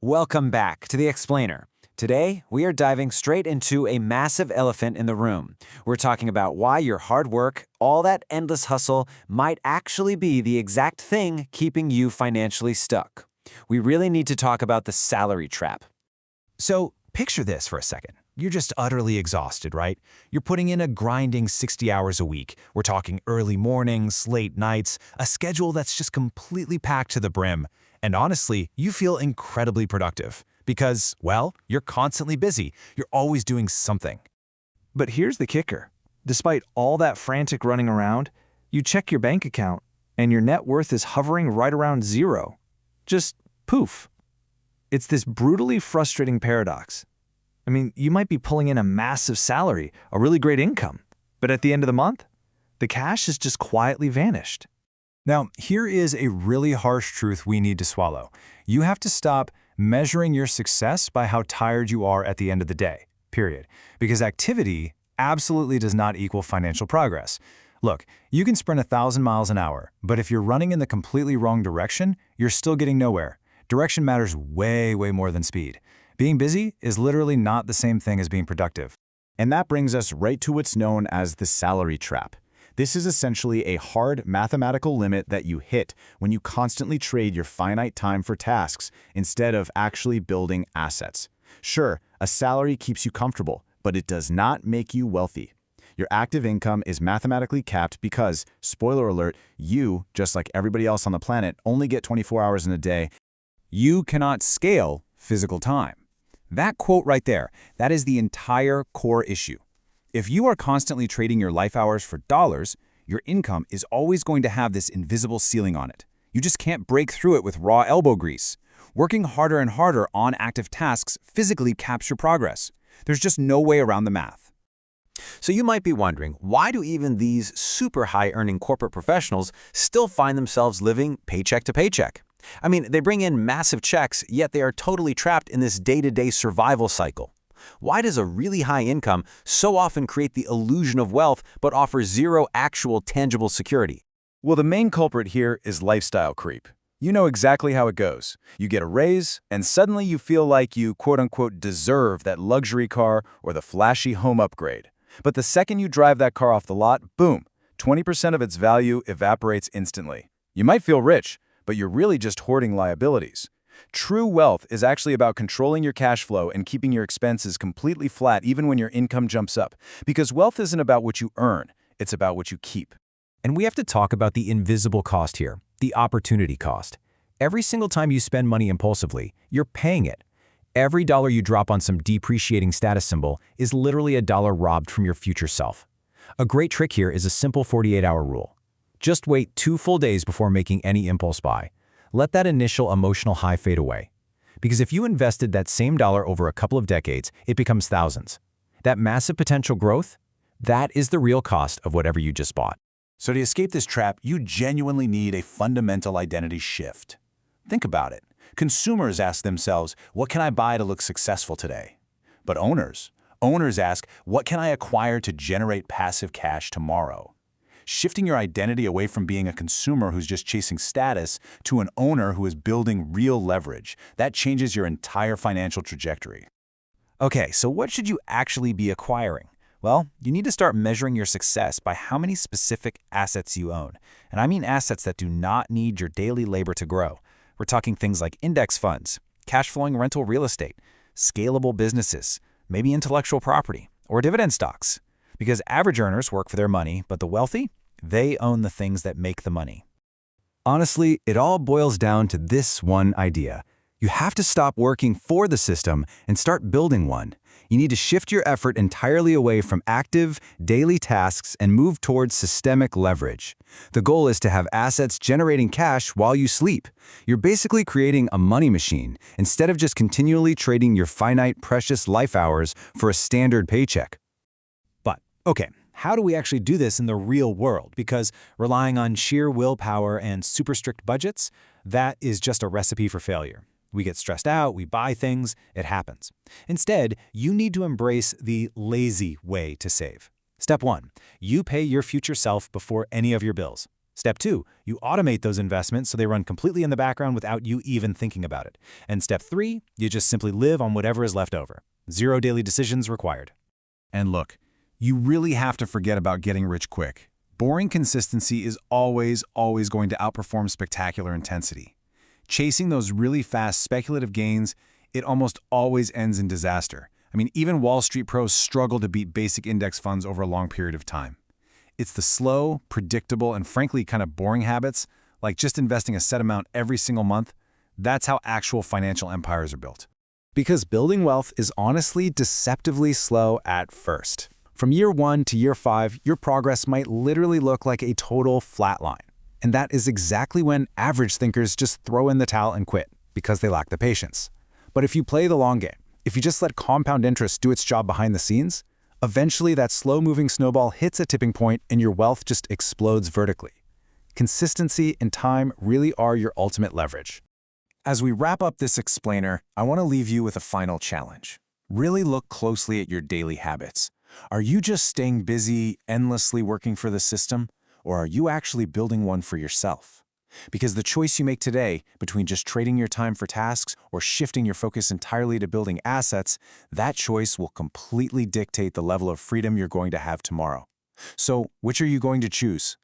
Welcome back to The Explainer. Today, we are diving straight into a massive elephant in the room. We're talking about why your hard work, all that endless hustle, might actually be the exact thing keeping you financially stuck. We really need to talk about the salary trap. So, picture this for a second. You're just utterly exhausted, right? You're putting in a grinding 60 hours a week. We're talking early mornings, late nights, a schedule that's just completely packed to the brim. And honestly, you feel incredibly productive because, well, you're constantly busy. You're always doing something. But here's the kicker. Despite all that frantic running around, you check your bank account and your net worth is hovering right around zero. Just poof. It's this brutally frustrating paradox. I mean, you might be pulling in a massive salary, a really great income, but at the end of the month, the cash has just quietly vanished. Now, here is a really harsh truth we need to swallow. You have to stop measuring your success by how tired you are at the end of the day, period. Because activity absolutely does not equal financial progress. Look, you can sprint 1,000 miles an hour, but if you're running in the completely wrong direction, you're still getting nowhere. Direction matters way more than speed. Being busy is literally not the same thing as being productive. And that brings us right to what's known as the salary trap. This is essentially a hard mathematical limit that you hit when you constantly trade your finite time for tasks instead of actually building assets. Sure, a salary keeps you comfortable, but it does not make you wealthy. Your active income is mathematically capped because, spoiler alert, you, just like everybody else on the planet, only get 24 hours in a day. You cannot scale physical time. That quote right there, that is the entire core issue. If you are constantly trading your life hours for dollars, your income is always going to have this invisible ceiling on it. You just can't break through it with raw elbow grease. Working harder and harder on active tasks physically caps your progress. There's just no way around the math. So you might be wondering, why do even these super high-earning corporate professionals still find themselves living paycheck to paycheck? I mean, they bring in massive checks, yet they are totally trapped in this day-to-day survival cycle. Why does a really high income so often create the illusion of wealth but offer zero actual tangible security? Well, the main culprit here is lifestyle creep. You know exactly how it goes. You get a raise, and suddenly you feel like you quote-unquote deserve that luxury car or the flashy home upgrade. But the second you drive that car off the lot, boom, 20% of its value evaporates instantly. You might feel rich, but you're really just hoarding liabilities. True wealth is actually about controlling your cash flow and keeping your expenses completely flat even when your income jumps up. Because wealth isn't about what you earn, it's about what you keep. And we have to talk about the invisible cost here, the opportunity cost. Every single time you spend money impulsively, you're paying it. Every dollar you drop on some depreciating status symbol is literally a dollar robbed from your future self. A great trick here is a simple 48-hour rule. Just wait 2 full days before making any impulse buy. Let that initial emotional high fade away. Because if you invested that same dollar over a couple of decades, it becomes thousands. That massive potential growth, that is the real cost of whatever you just bought. So to escape this trap, you genuinely need a fundamental identity shift. Think about it. Consumers ask themselves, what can I buy to look successful today? But owners ask, what can I acquire to generate passive cash tomorrow? Shifting your identity away from being a consumer who's just chasing status to an owner who is building real leverage, that changes your entire financial trajectory. Okay, so what should you actually be acquiring? Well, you need to start measuring your success by how many specific assets you own. And I mean assets that do not need your daily labor to grow. We're talking things like index funds, cash-flowing rental real estate, scalable businesses, maybe intellectual property, or dividend stocks. Because average earners work for their money, but the wealthy, they own the things that make the money. Honestly, it all boils down to this one idea. You have to stop working for the system and start building one. You need to shift your effort entirely away from active, daily tasks and move towards systemic leverage. The goal is to have assets generating cash while you sleep. You're basically creating a money machine instead of just continually trading your finite, precious life hours for a standard paycheck. But, okay, how do we actually do this in the real world? Because relying on sheer willpower and super strict budgets, that is just a recipe for failure. We get stressed out, we buy things, it happens. Instead, you need to embrace the lazy way to save. Step 1, you pay your future self before any of your bills. Step 2, you automate those investments so they run completely in the background without you even thinking about it. And step 3, you just simply live on whatever is left over. Zero daily decisions required. And look, you really have to forget about getting rich quick. Boring consistency is always going to outperform spectacular intensity. Chasing those really fast speculative gains, it almost always ends in disaster. I mean, even Wall Street pros struggle to beat basic index funds over a long period of time. It's the slow, predictable, and frankly kind of boring habits, like just investing a set amount every single month, that's how actual financial empires are built. Because building wealth is honestly deceptively slow at first. From year 1 to year 5, your progress might literally look like a total flat line. And that is exactly when average thinkers just throw in the towel and quit, because they lack the patience. But if you play the long game, if you just let compound interest do its job behind the scenes, eventually that slow-moving snowball hits a tipping point and your wealth just explodes vertically. Consistency and time really are your ultimate leverage. As we wrap up this explainer, I want to leave you with a final challenge. Really look closely at your daily habits. Are you just staying busy, endlessly working for the system, or are you actually building one for yourself? Because the choice you make today between just trading your time for tasks or shifting your focus entirely to building assets, that choice will completely dictate the level of freedom you're going to have tomorrow. So, which are you going to choose?